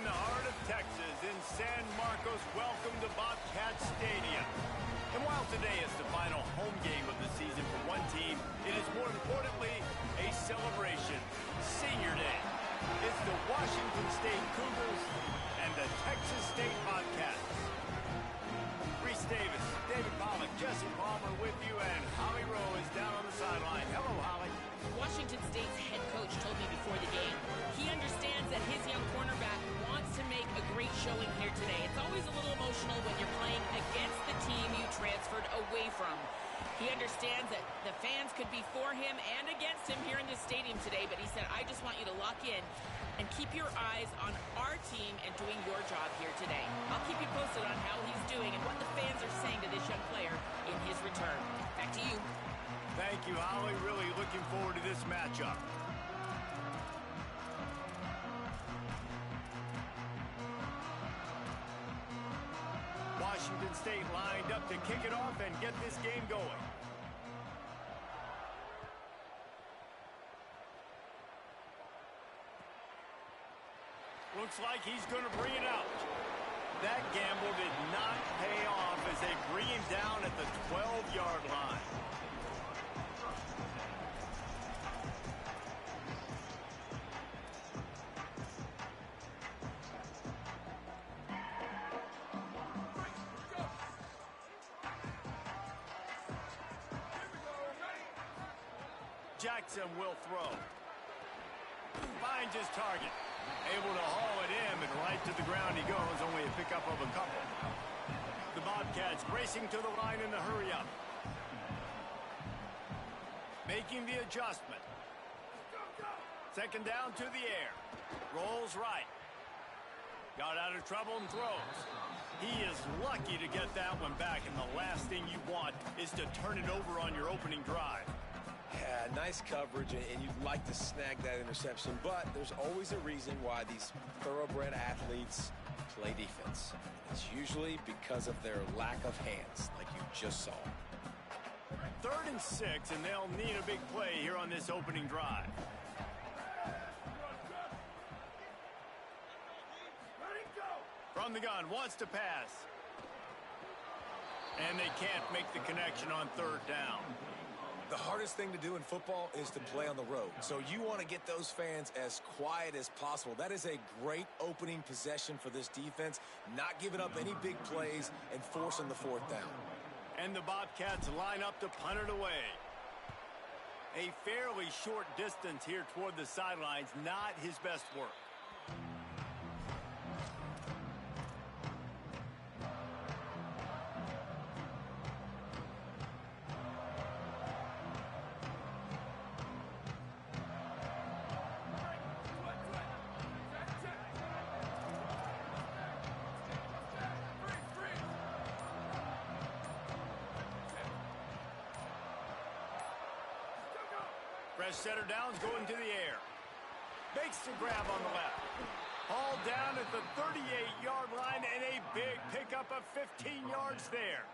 the heart of Texas in San Marcos. Welcome to Bobcat Stadium. And while today is the final home game of the season for one team, it is more importantly a celebration. Senior Day. It's the Washington State Cougars and the Texas State Bobcats. Reese Davis, David Pollack, Jesse Palmer with you, and Holly Rowe is down on the sideline. Hello, Holly. Washington State's head coach told me before the game he understands that his young cornerback wants to make a great showing here today. It's always a little emotional when you're playing against the team you transferred away from. He understands that the fans could be for him and against him here in this stadium today, but he said, I just want you to lock in and keep your eyes on our team and doing your job here today. I'll keep you posted on how he's doing and what the fans are saying to this young player in his return. Back to you. Thank you, Holly. Really looking forward to this matchup. Washington State lined up to kick it off and get this game going. Looks like he's going to bring it out. That gamble did not pay off as they bring him down at the 12-yard line. Jackson will throw. Finds his target. Able to haul it in, and right to the ground he goes. Only a pickup of a couple. The Bobcats racing to the line in the hurry-up. Making the adjustment. Second down to the air. Rolls right. Got out of trouble and throws. He is lucky to get that one back, and the last thing you want is to turn it over on your opening drive. Yeah, nice coverage, and you'd like to snag that interception, but there's always a reason why these thoroughbred athletes play defense. It's usually because of their lack of hands, like you just saw. 3rd and 6, and they'll need a big play here on this opening drive. From the gun, wants to pass. And they can't make the connection on 3rd down. The hardest thing to do in football is to play on the road. So you want to get those fans as quiet as possible. That is a great opening possession for this defense. Not giving up any big plays and forcing the 4th down. And the Bobcats line up to punt it away. A fairly short distance here toward the sidelines. Not his best work. Fresh setter downs going to the air. Makes the grab on the left. Hauled down at the 38-yard line and a big pickup of 15 yards there.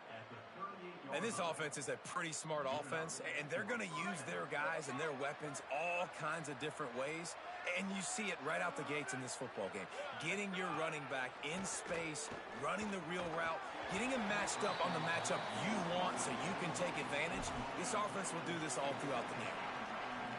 And this offense is a pretty smart offense, and they're going to use their guys and their weapons all kinds of different ways. And you see it right out the gates in this football game. Getting your running back in space, running the real route, getting him matched up on the matchup you want so you can take advantage. This offense will do this all throughout the game.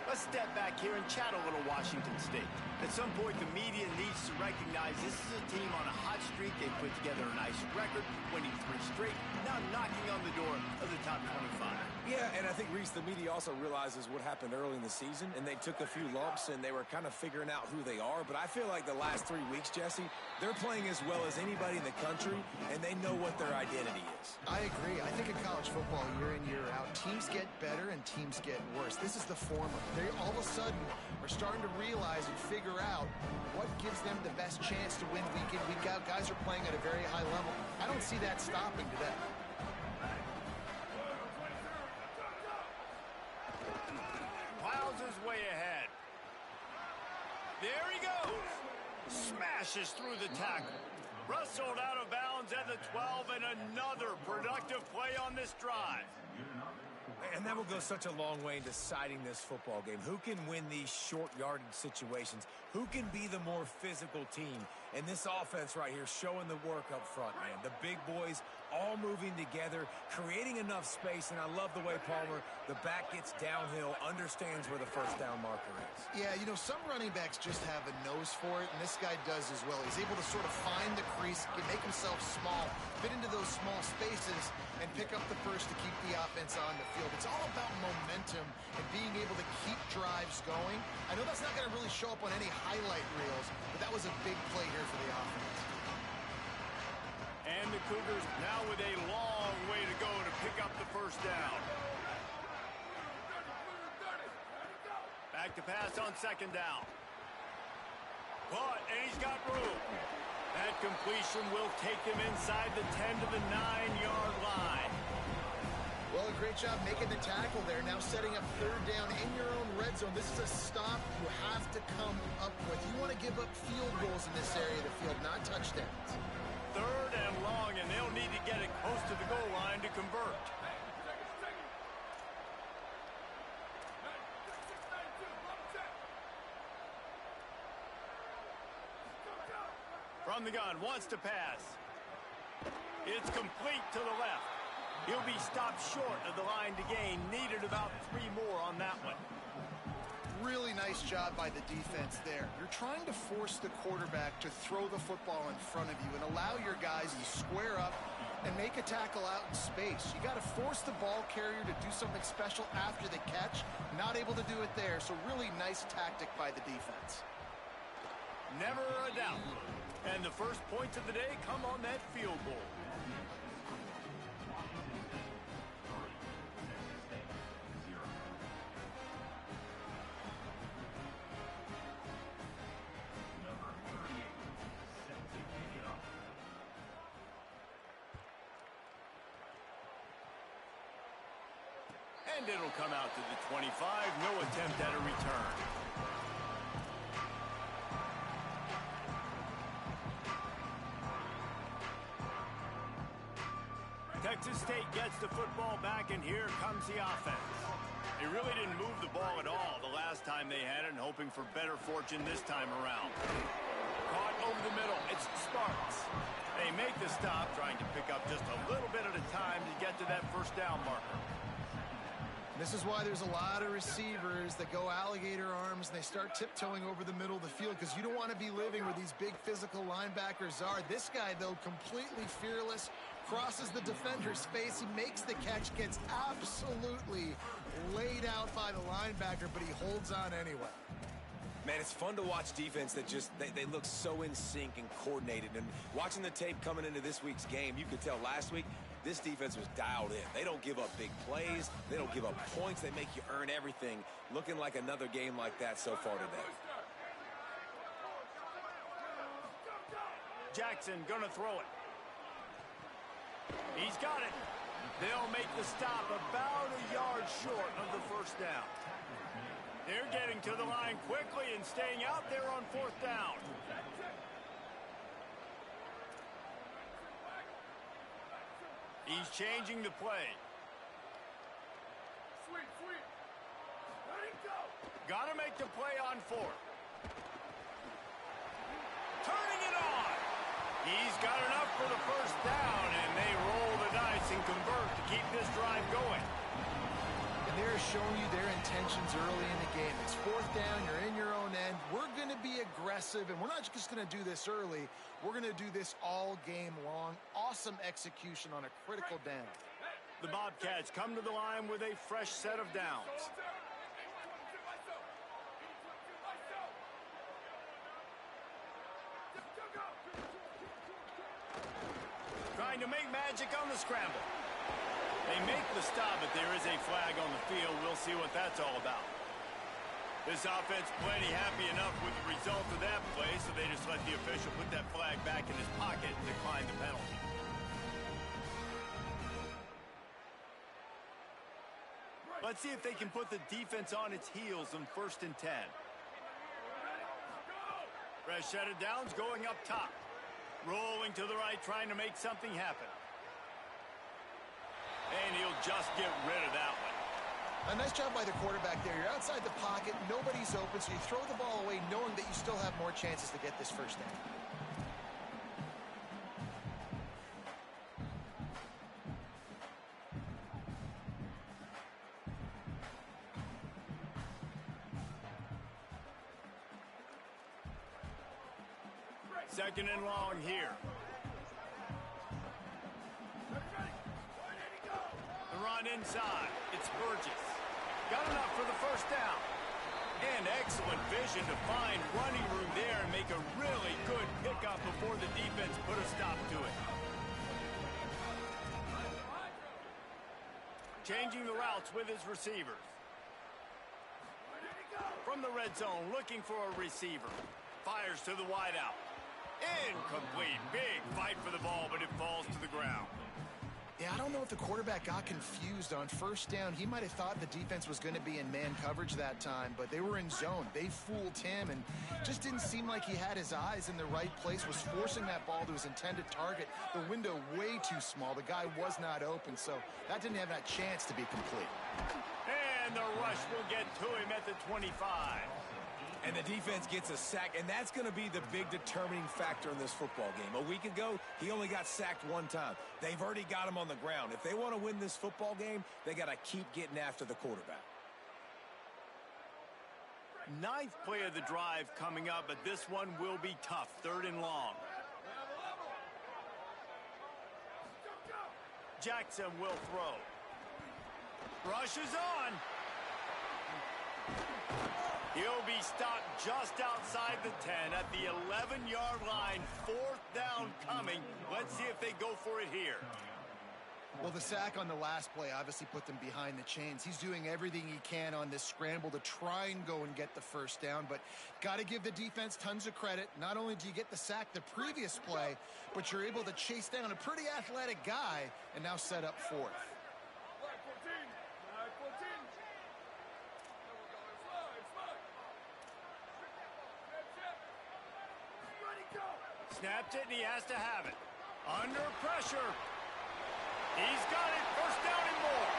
Let's step back here and chat a little Washington State. At some point, the media needs to recognize this is a team on a hot streak. They put together a nice record, winning 3 straight, now knocking on the door of the top 25. Yeah, and I think, Reese, the media also realizes what happened early in the season, and they took a few lumps, and they were kind of figuring out who they are. But I feel like the last 3 weeks, Jesse, they're playing as well as anybody in the country, and they know what their identity is. I agree. I think in college football, year in, year out, teams get better and teams get worse. This is the former. They all of a sudden are starting to realize and figure out what gives them the best chance to win week in, week out. Guys are playing at a very high level. I don't see that stopping today. Plows his way ahead. There he goes. Smashes through the tackle. Wrestled out of bounds at the 12, and another productive play on this drive. And that will go such a long way in deciding this football game. Who can win these short yardage situations? Who can be the more physical team? And this offense right here showing the work up front, man. The big boys all moving together, creating enough space. And I love the way Palmer, the back gets downhill, understands where the first down marker is. Yeah, you know, some running backs just have a nose for it, and this guy does as well. He's able to sort of find the crease, make himself small, fit into those small spaces, and pick up the first to keep the offense on the field. It's all about momentum and being able to keep drives going. I know that's not going to really show up on any highlight reels, but that was a big play here for the offense. And the Cougars now with a long way to go to pick up the first down. Back to pass on second down. And he's got room. That completion will take him inside the 10 to the 9-yard line. Well, a great job making the tackle there. Now setting up third down in your own red zone. This is a stop you have to come up with. You want to give up field goals in this area of the field, not touchdowns. Third and long, and they'll need to get it close to the goal line to convert. From the gun, wants to pass. It's complete to the left. He'll be stopped short of the line to gain. Needed about 3 more on that one. Really nice job by the defense there. You're trying to force the quarterback to throw the football in front of you and allow your guys to square up and make a tackle out in space. You got to force the ball carrier to do something special after the catch. Not able to do it there, so really nice tactic by the defense. Never a doubt. And the first points of the day come on that field goal. And it'll come out to the 25. No attempt at a return. Texas State gets the football back, and here comes the offense. They really didn't move the ball at all the last time they had it, and hoping for better fortune this time around. Caught over the middle. It's Sparks. They make the stop, trying to pick up just a little bit at a time to get to that first down marker. This is why there's a lot of receivers that go alligator arms and they start tiptoeing over the middle of the field, because you don't want to be living where these big physical linebackers are. This guy, though, completely fearless, crosses the defender's face. He makes the catch, gets absolutely laid out by the linebacker, but he holds on anyway. Man, it's fun to watch defense that just, they look so in sync and coordinated. And watching the tape coming into this week's game, you could tell last week, this defense was dialed in. They don't give up big plays. They don't give up points. They make you earn everything. Looking like another game like that so far today. Jackson gonna throw it. He's got it. They'll make the stop about a yard short of the first down. They're getting to the line quickly and staying out there on fourth down. He's changing the play. Gotta make the play on fourth. Turning it on. He's got enough for the first down, and they roll the dice and convert to keep this drive going. And they're showing you their intentions early in the game. It's fourth down, you're in your own end. We're going to be aggressive, and we're not just going to do this early. We're going to do this all game long. Awesome execution on a critical down. The Bobcats come to the line with a fresh set of downs. Trying to make magic on the scramble. They make the stop, but there is a flag on the field. We'll see what that's all about. This offense plenty happy enough with the result of that play, so they just let the official put that flag back in his pocket and decline the penalty. Let's see if they can put the defense on its heels on 1st and 10. Fresh set of downs going up top. Rolling to the right, trying to make something happen. And he'll just get rid of that one. A nice job by the quarterback there. You're outside the pocket, nobody's open, so you throw the ball away knowing that you still have more chances to get this first down. Second and long here. The run inside. It's Burgess. Got enough for the first down. And excellent vision to find running room there and make a really good pickup before the defense put a stop to it. Changing the routes with his receivers. From the red zone, looking for a receiver. Fires to the wideout. Incomplete. Big fight for the ball, but it falls to the ground. Yeah, I don't know if the quarterback got confused on first down. He might have thought the defense was going to be in man coverage that time, but they were in zone. They fooled him and just didn't seem like he had his eyes in the right place, was forcing that ball to his intended target. The window way too small. The guy was not open, so that didn't have that chance to be complete. And the rush will get to him at the 25. And the defense gets a sack, and that's going to be the big determining factor in this football game. A week ago, he only got sacked one time. They've already got him on the ground. If they want to win this football game, they got to keep getting after the quarterback. Ninth play of the drive coming up, but this one will be tough. Third and long. Jackson will throw. Rush is on. He'll be stopped just outside the 10 at the 11-yard line. Fourth down coming. Let's see if they go for it here. Well, the sack on the last play obviously put them behind the chains. He's doing everything he can on this scramble to try and go and get the first down, but got to give the defense tons of credit. Not only do you get the sack the previous play, but you're able to chase down a pretty athletic guy and now set up fourth. Snapped it, and he has to have it. Under pressure. He's got it. First down and more.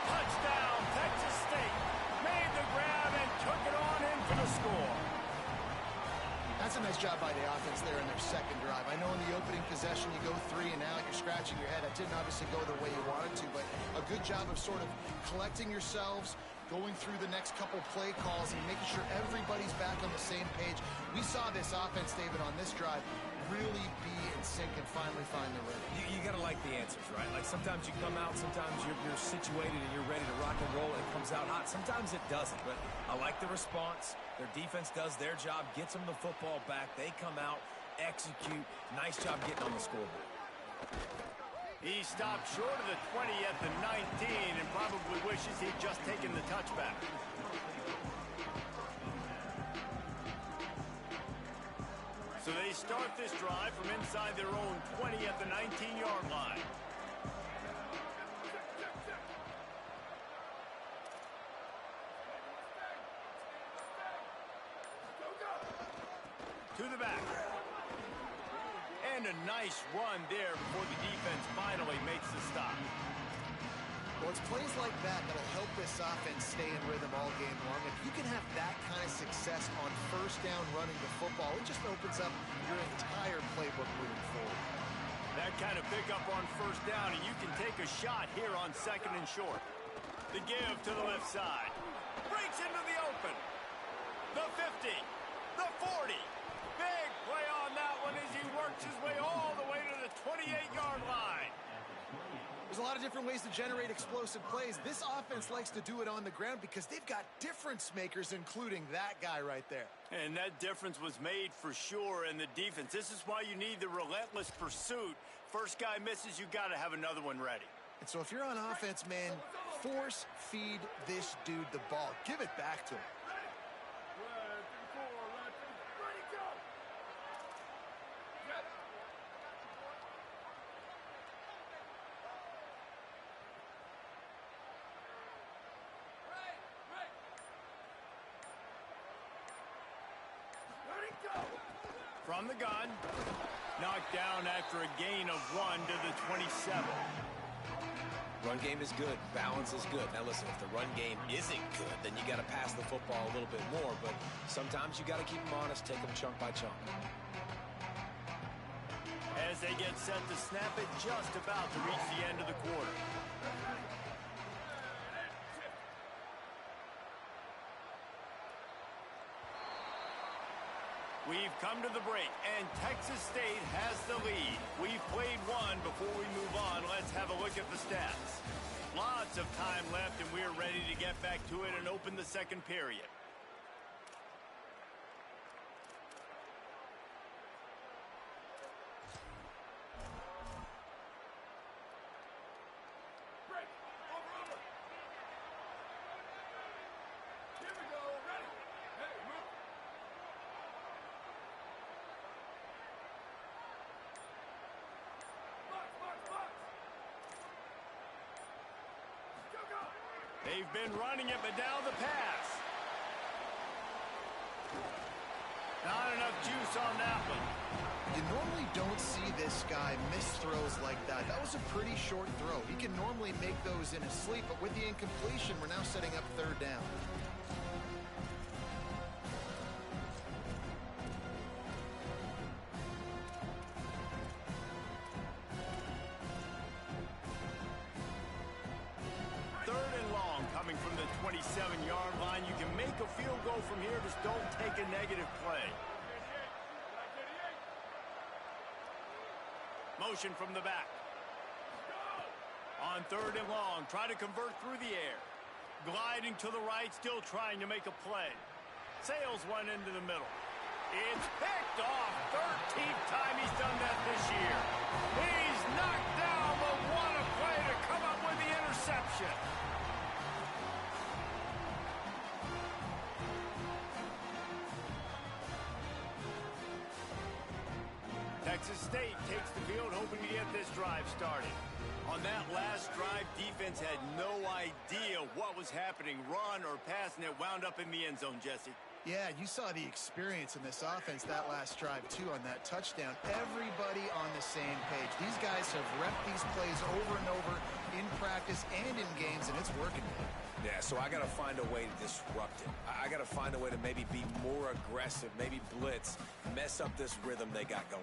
Touchdown, Texas State. Made the grab and took it on in for the score. That's a nice job by the offense there in their second drive. I know in the opening possession you go 3 and out, you're scratching your head. That didn't obviously go the way you wanted to, but a good job of sort of collecting yourselves, going through the next couple play calls and making sure everybody's back on the same page. We saw this offense, David, on this drive really be in sync and finally find the rhythm. You got to like the answers, right? Like sometimes you come out, sometimes you're situated and you're ready to rock and roll and it comes out hot. Sometimes it doesn't, but I like the response. Their defense does their job, gets them the football back. They come out, execute. Nice job getting on the scoreboard. He stopped short of the 20 at the 19 and probably wishes he'd just taken the touchback. So they start this drive from inside their own 20 at the 19-yard line. To the back. And a nice run there before the defense finally makes the stop. Well, it's plays like that that'll help this offense stay in rhythm all game long. If you can have that kind of success on first down running the football, it just opens up your entire playbook moving forward. That kind of pickup on first down, and you can take a shot here on second and short. The give to the left side. Breaks into the open. The 50. The 40. Big play on that one as he works his way all the way to the 28-yard line. There's a lot of different ways to generate explosive plays. This offense likes to do it on the ground because they've got difference makers, including that guy right there. And that difference was made for sure in the defense. This is why you need the relentless pursuit. First guy misses, you got to have another one ready. And so if you're on offense, man, force feed this dude the ball. Give it back to him. From the gun, knocked down after a gain of 1 to the 27. Run game is good. Balance is good. Now, listen, if the run game isn't good, then you got to pass the football a little bit more. But sometimes you got to keep them honest, take them chunk by chunk. As they get set to snap it, just about to reach the end of the quarter. We've come to the break, and Texas State has the lead. We've played one. Before we move on, let's have a look at the stats. Lots of time left, and we're ready to get back to it and open the second period. They've been running it, but now the pass. Not enough juice on that one. You normally don't see this guy miss throws like that. That was a pretty short throw. He can normally make those in his sleep, but with the incompletion, we're now setting up third down. From the 27-yard line, you can make a field goal from here. Just don't take a negative play. Motion from the back. On third and long, try to convert through the air. Gliding to the right, still trying to make a play. Sails one into the middle. It's picked off. 13th time he's done that this year. He's knocked down, but what a play to come up with the interception. Texas State takes the field, hoping to get this drive started. On that last drive, defense had no idea what was happening, run or pass, and it wound up in the end zone, Jesse. Yeah, you saw the experience in this offense that last drive, too, on that touchdown. Everybody on the same page. These guys have repped these plays over and over in practice and in games, and it's working. Yeah, so I got to find a way to disrupt it. I got to find a way to maybe be more aggressive, maybe blitz, mess up this rhythm they got going.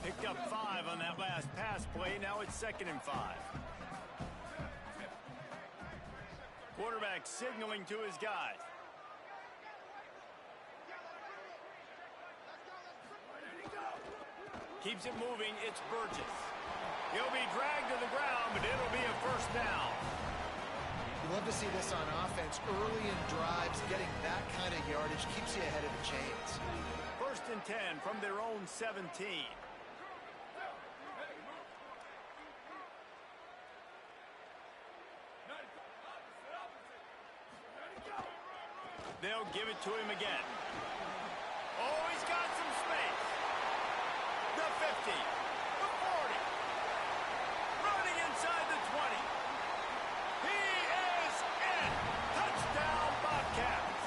Picked up 5 on that last pass play. Now it's 2nd and 5. Quarterback signaling to his guys. Keeps it moving. It's Burgess. He'll be dragged to the ground, but it'll be a first down. You love to see this on offense. Early in drives, getting that kind of yardage keeps you ahead of the chains. 1st and 10 from their own 17. They'll give it to him again. Oh, he's got some space. The 50, the 40, running inside the 20. He is in. Touchdown, Bobcats.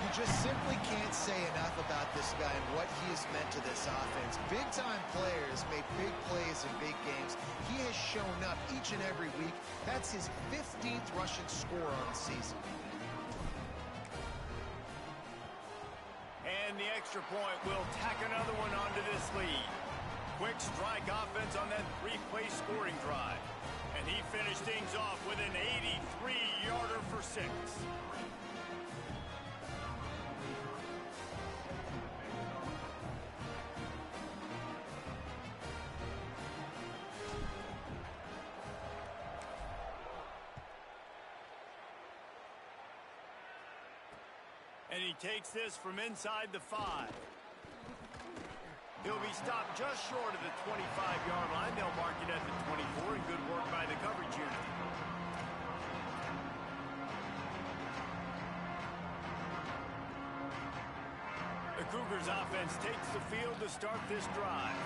You just simply can't say enough about this guy and what he has meant to this offense. Big-time players make big plays in big games. He has shown up each and every week. That's his 15th rushing score on the season. And the extra point will tack another one onto this lead. Quick strike offense on that 3-play scoring drive. And he finished things off with an 83-yarder for 6. And he takes this from inside the 5. He'll be stopped just short of the 25-yard line. They'll mark it at the 24, and good work by the coverage unit. The Cougars offense takes the field to start this drive.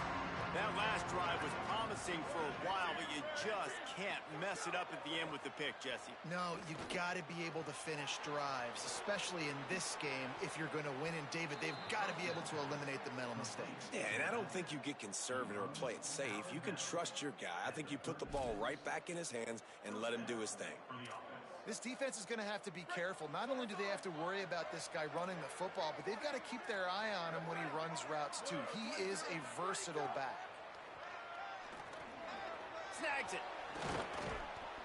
That last drive was promising for a while, but you just can't mess it up at the end with the pick, Jesse. No, you got to be able to finish drives, especially in this game if you're going to win. And, David, they've got to be able to eliminate the mental mistakes. Yeah, and I don't think you get conservative or play it safe. You can trust your guy. I think you put the ball right back in his hands and let him do his thing. This defense is going to have to be careful. Not only do they have to worry about this guy running the football, but they've got to keep their eye on him when he runs routes, too. He is a versatile back. Snags it.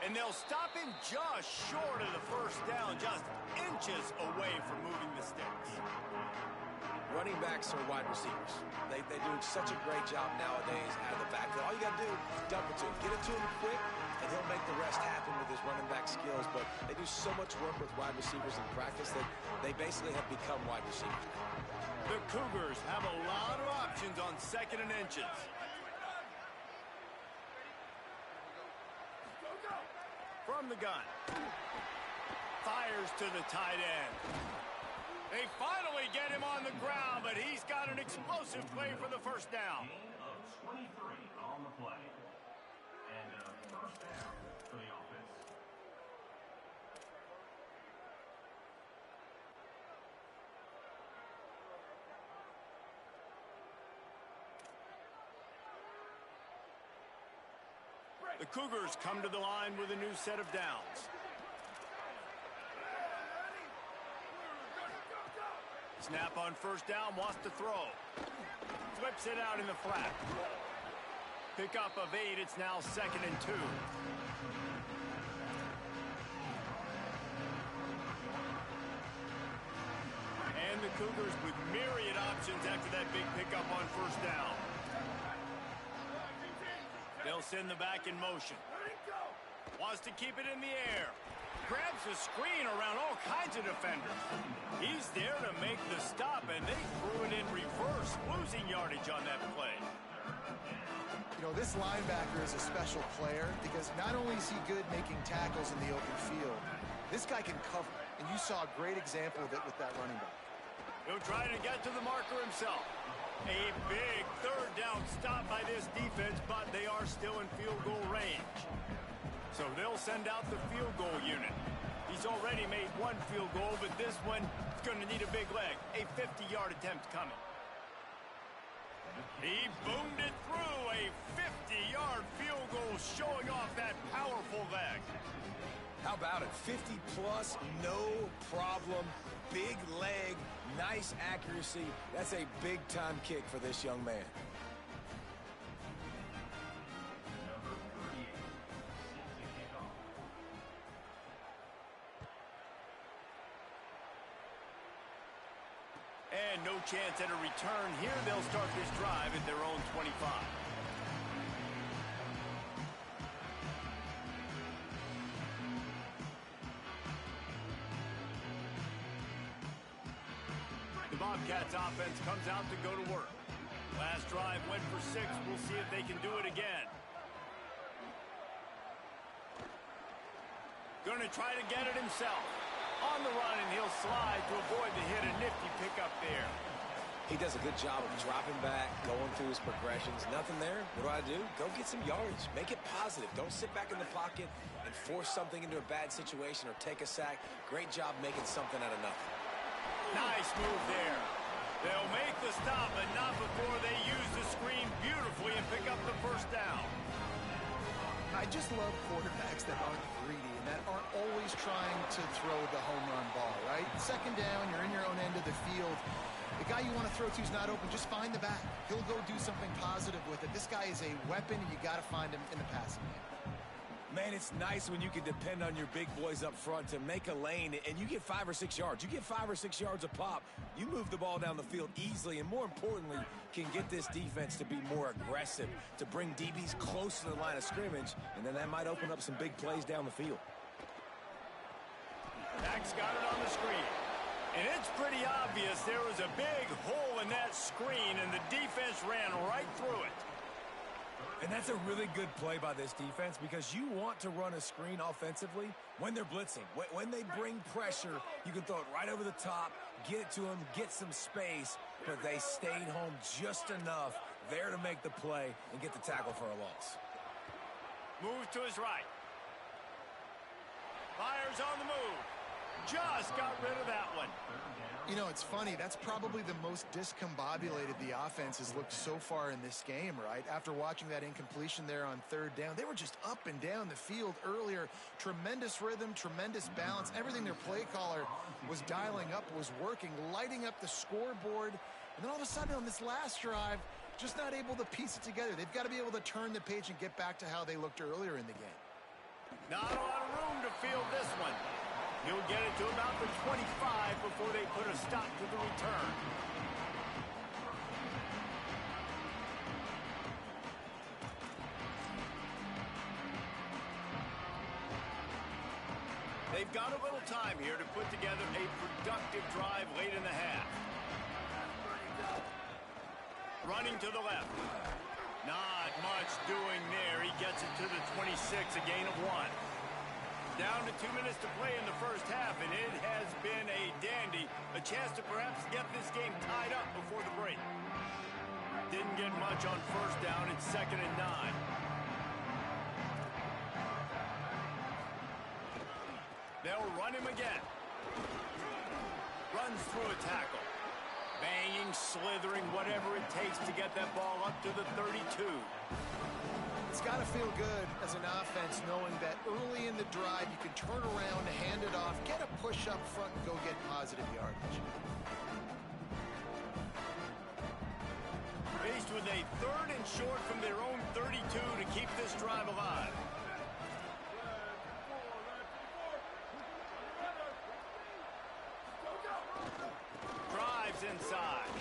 And they'll stop him just short of the first down, just inches away from moving the sticks. Running backs are wide receivers. They do such a great job nowadays out of the backfield. All you got to do is dump it to him. Get it to him quick, and he'll make the rest happen with his running back skills. But they do so much work with wide receivers in practice that they basically have become wide receivers. The Cougars have a lot of options on 2nd and inches. From the gun. Fires to the tight end. They finally get him on the ground, but he's got an explosive play for the first down. Of 23 on the play. And first down for the offense. The Cougars come to the line with a new set of downs. Snap on first down, wants to throw. Flips it out in the flat. Pickup of 8, it's now 2nd and 2. And the Cougars with myriad options after that big pickup on first down. They'll send the back in motion. Wants to keep it in the air. Grabs the screen around all kinds of defenders. He's there to make the stop, and they threw it in reverse, losing yardage on that play. You know, this linebacker is a special player because not only is he good making tackles in the open field, this guy can cover, and you saw a great example of it with that running back. He'll try to get to the marker himself. A big third down stop by this defense, but they are still in field goal range. So they'll send out the field goal unit. He's already made one field goal, but this one is going to need a big leg. A 50-yard attempt coming. He boomed it through. A 50-yard field goal showing off that powerful leg. How about it? 50-plus, no problem. Big leg, nice accuracy. That's a big-time kick for this young man. And no chance at a return here. They'll start this drive at their own 25. The Bobcats offense comes out to go to work. Last drive went for 6. We'll see if they can do it again. Going to try to get it himself. On the run, and he'll slide to avoid the hit. A nifty pickup there. He does a good job of dropping back, going through his progressions. Nothing there. What do? Go get some yardage. Make it positive. Don't sit back in the pocket and force something into a bad situation or take a sack. Great job making something out of nothing. Nice move there. They'll make the stop, but not before they use the screen beautifully and pick up the first down. I just love quarterbacks that aren't greedy and that aren't always trying to throw the home run ball, right? 2nd down, you're in your own end of the field. The guy you want to throw to is not open. Just find the back. He'll go do something positive with it. This guy is a weapon, and you got to find him in the passing game. Man, it's nice when you can depend on your big boys up front to make a lane, and you get 5 or 6 yards. You get 5 or 6 yards a pop. You move the ball down the field easily, and more importantly, can get this defense to be more aggressive, to bring DBs close to the line of scrimmage, and then that might open up some big plays down the field. Max got it on the screen. And it's pretty obvious there was a big hole in that screen, and the defense ran right through it. And that's a really good play by this defense because you want to run a screen offensively when they're blitzing. When they bring pressure, you can throw it right over the top, get it to them, get some space, but they stayed home just enough. there to make the play and get the tackle for a loss. Move to his right. Fires on the move. Just got rid of that one. You know, it's funny. That's probably the most discombobulated the offense has looked so far in this game, right? After watching that incompletion there on third down, they were just up and down the field earlier. Tremendous rhythm, tremendous balance. Everything their play caller was dialing up was working, lighting up the scoreboard. And then all of a sudden on this last drive, just not able to piece it together. They've got to be able to turn the page and get back to how they looked earlier in the game. Not a lot of room to field this one. He'll get it to about the 25 before they put a stop to the return. They've got a little time here to put together a productive drive late in the half. Running to the left. Not much doing there. He gets it to the 26, a gain of 1. Down to 2 minutes to play in the first half, and it has been a dandy. A chance to perhaps get this game tied up before the break. Didn't get much on first down. It's 2nd and 9. They'll run him again. Runs through a tackle. Banging, slithering, whatever it takes to get that ball up to the 32. It's got to feel good as an offense knowing that early in the drive you can turn around, hand it off, get a push up front, and go get positive yardage. Faced with a 3rd and short from their own 32 to keep this drive alive. Drives inside.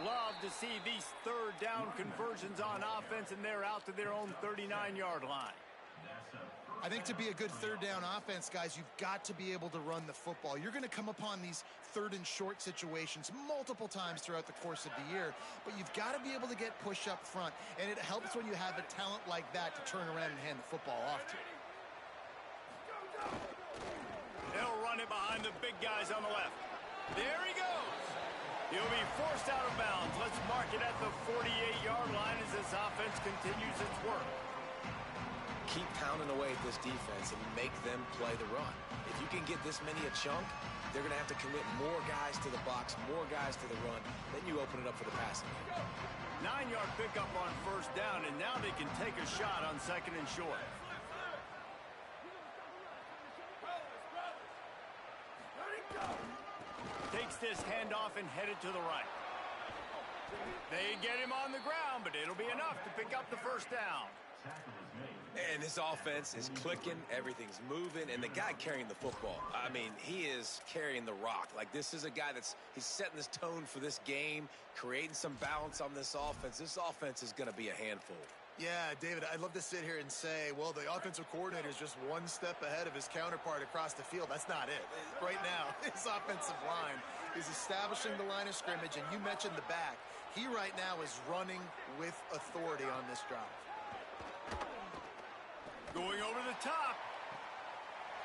Love to see these 3rd down conversions on offense, and they're out to their own 39-yard line. I think to be a good 3rd down offense, guys, you've got to be able to run the football. You're going to come upon these 3rd and short situations multiple times throughout the course of the year, but you've got to be able to get push up front, and it helps when you have a talent like that to turn around and hand the football off to. They'll run it behind the big guys on the left. There he goes. He'll be forced out of bounds. Let's mark it at the 48-yard line as this offense continues its work. Keep pounding away at this defense and make them play the run. If you can get this many a chunk, they're going to have to commit more guys to the box, more guys to the run. Then you open it up for the passing game. 9-yard pickup on first down, and now they can take a shot on 2nd and short. Takes this handoff and headed to the right. They get him on the ground, but it'll be enough to pick up the first down. And this offense is clicking, everything's moving, and the guy carrying the football, I mean, he is carrying the rock. Like, this is a guy he's setting this tone for this game, creating some balance on this offense. This offense is going to be a handful. Yeah, David, I'd love to sit here and say, well, the offensive coordinator is just one step ahead of his counterpart across the field. That's not it. Right now, his offensive line is establishing the line of scrimmage, and you mentioned the back. He right now is running with authority on this drive. Going over the top.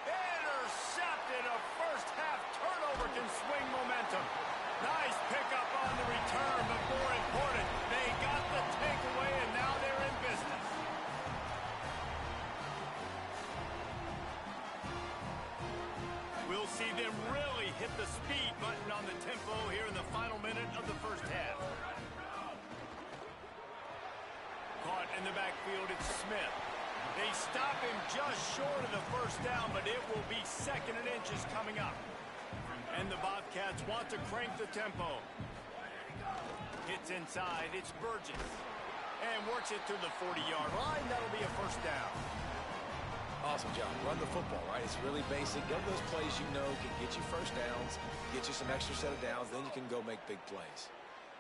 Intercepted. A first half turnover can swing momentum. Nice pickup on the return, but more important, they got the takeaway, and now they're in business. We'll see them really hit the speed button on the tempo here in the final minute of the first half. Caught in the backfield, it's Smith. They stop him just short of the first down, but it will be 2nd and inches coming up. And the Bobcats want to crank the tempo. Hits inside, it's Burgess. And works it to the 40-yard line. That'll be a first down. Awesome job. Run the football, right? It's really basic. Go to those plays you know can get you first downs, get you some extra set of downs, then you can go make big plays.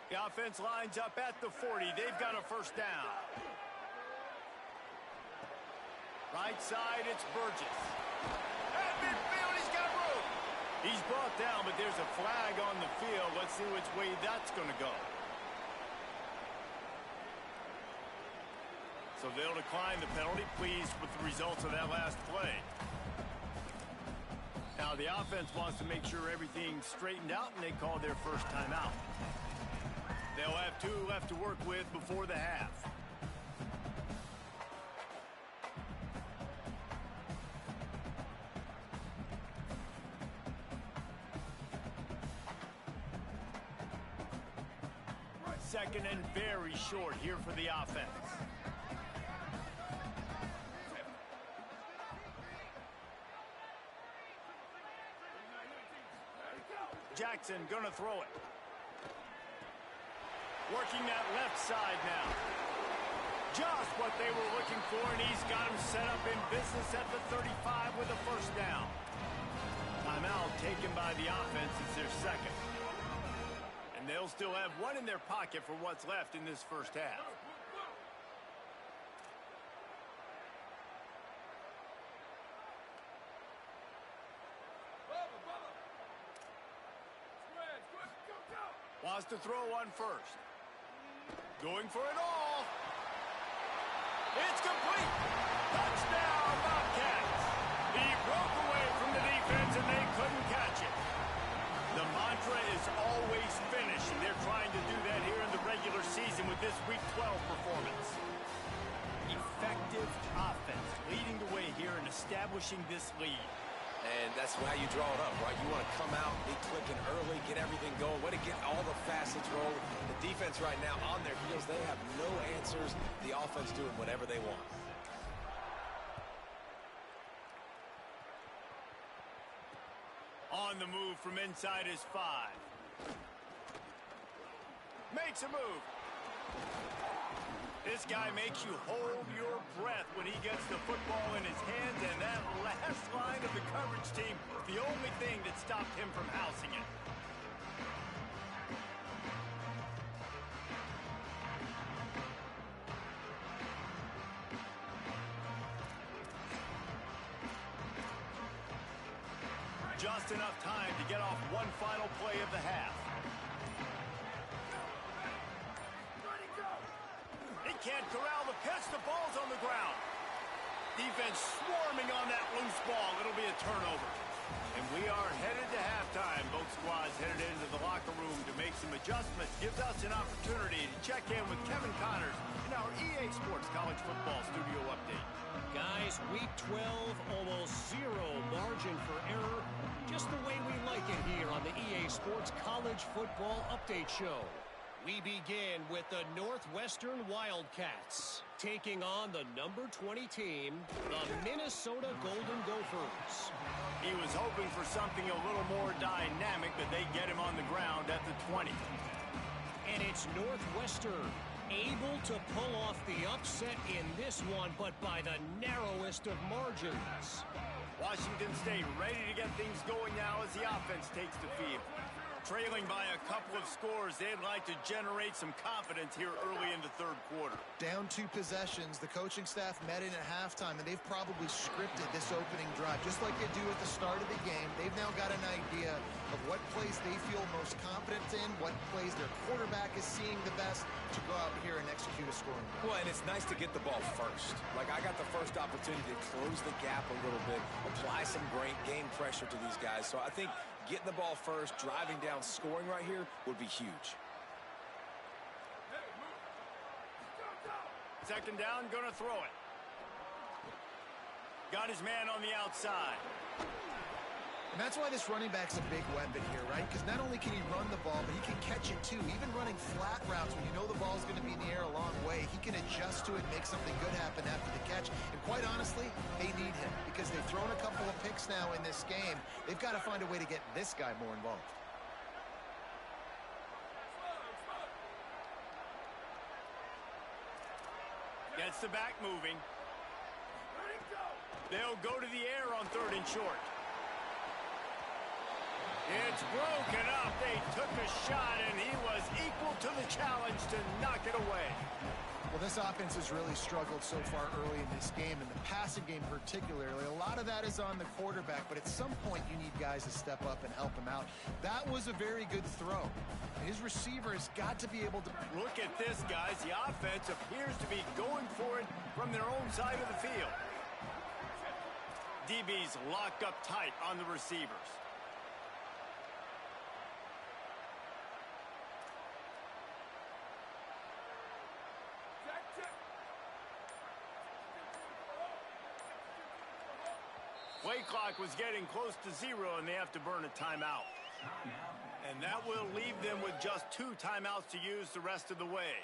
The offense lines up at the 40. They've got a first down. Right side, it's Burgess. At midfield, he's got room. He's brought down, but there's a flag on the field. Let's see which way that's going to go. So they'll decline the penalty, pleased with the results of that last play. Now the offense wants to make sure everything's straightened out, and they call their first timeout. They'll have 2 left to work with before the half. Second and very short here for the offense. Jackson gonna throw it. Working that left side now. Just what they were looking for, and he's got him set up in business at the 35 with a first down. Timeout taken by the offense. It's their second. And they'll still have 1 in their pocket for what's left in this first half. Wants to throw on first. Going for it all. It's complete. Touchdown, Bobcats. He broke away from the defense, and they couldn't catch it. The mantra is always finish, and they're trying to do that here in the regular season with this Week 12 performance. Effective offense leading the way here and establishing this lead. And that's how you draw it up, right? You want to come out, be clicking early, get everything going, way to get all the facets rolling. The defense right now on their heels, they have no answers. The offense doing whatever they want. On the move from inside his 5. Makes a move. This guy makes you hold your breath when he gets the football in his hands, and that last line of the coverage team, the only thing that stopped him from housing it. Just enough time to get off one final play of the half. He can't corral the pitch. The ball's on the ground. Defense swarming on that loose ball. It'll be a turnover. And we are headed to halftime. Both squads headed into the locker room to make some adjustments. Gives us an opportunity to check in with Kevin Connors in our EA Sports College Football Studio Update. Guys, Week 12, almost zero margin for error. Just the way we like it here on the EA Sports College Football Update Show. We begin with the Northwestern Wildcats taking on the number 20 team, the Minnesota Golden Gophers. He was hoping for something a little more dynamic, but they get him on the ground at the 20. And it's Northwestern able to pull off the upset in this one, but by the narrowest of margins. Washington State ready to get things going now as the offense takes the field. Trailing by a couple of scores, they'd like to generate some confidence here early in the third quarter. Down 2 possessions, the coaching staff met in at halftime, and they've probably scripted this opening drive. Just like they do at the start of the game, they've now got an idea of what plays they feel most confident in, what plays their quarterback is seeing the best to go out here and execute a scoring drive. Well, and it's nice to get the ball first. Like, I got the first opportunity to close the gap a little bit, apply some great game pressure to these guys. So I think getting the ball first, driving down, scoring right here would be huge. Second down, gonna throw it. Got his man on the outside. And that's why this running back's a big weapon here, right? Because not only can he run the ball, but he can catch it too. Even running flat routes when you know the ball's going to be in the air a long way, he can adjust to it, make something good happen after the catch. And quite honestly, they need him because they've thrown a couple of picks now in this game. They've got to find a way to get this guy more involved. Gets the back moving. They'll go to the air on 3rd and short. It's broken up. They took a shot, and he was equal to the challenge to knock it away. Well, this offense has really struggled so far early in this game, and the passing game particularly. A lot of that is on the quarterback, but at some point you need guys to step up and help him out. That was a very good throw. His receiver has got to be able to... Look at this, guys. The offense appears to be going for it from their own side of the field. DB's locked up tight on the receivers. Play clock was getting close to 0, and they have to burn a timeout. And that will leave them with just 2 timeouts to use the rest of the way.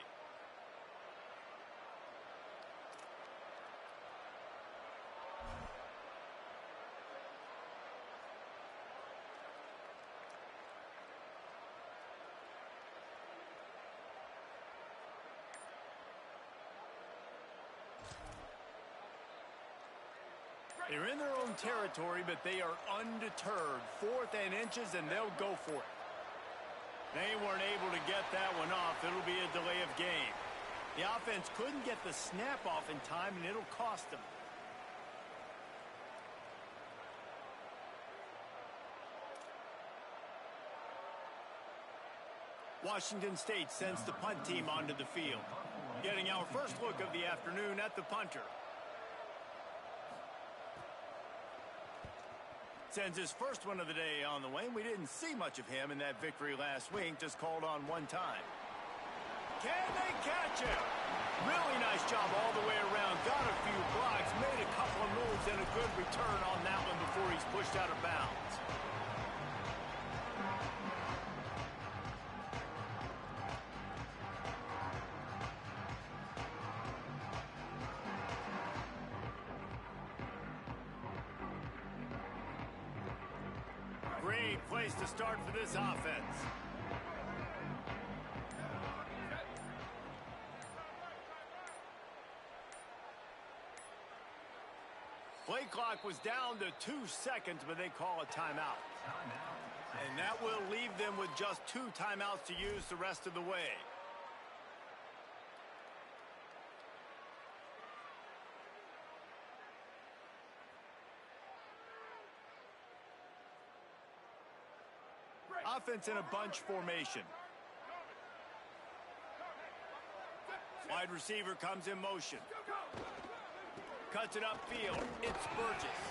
They're in their own territory, but they are undeterred. 4th and inches, and they'll go for it. They weren't able to get that one off. It'll be a delay of game. The offense couldn't get the snap off in time, and it'll cost them. Washington State sends the punt team onto the field. Getting our first look of the afternoon at the punter. Sends his first one of the day on the way. We didn't see much of him in that victory last week, just called on one time. Can they catch him? Really nice job all the way around. Got a few blocks, made a couple of moves, and a good return on that one before he's pushed out of bounds. Great place to start for this offense. Play clock was down to 2 seconds, but they call a timeout. And that will leave them with just 2 timeouts to use the rest of the way. Offense in a bunch formation. Wide receiver comes in motion. Cuts it upfield. It's Burgess.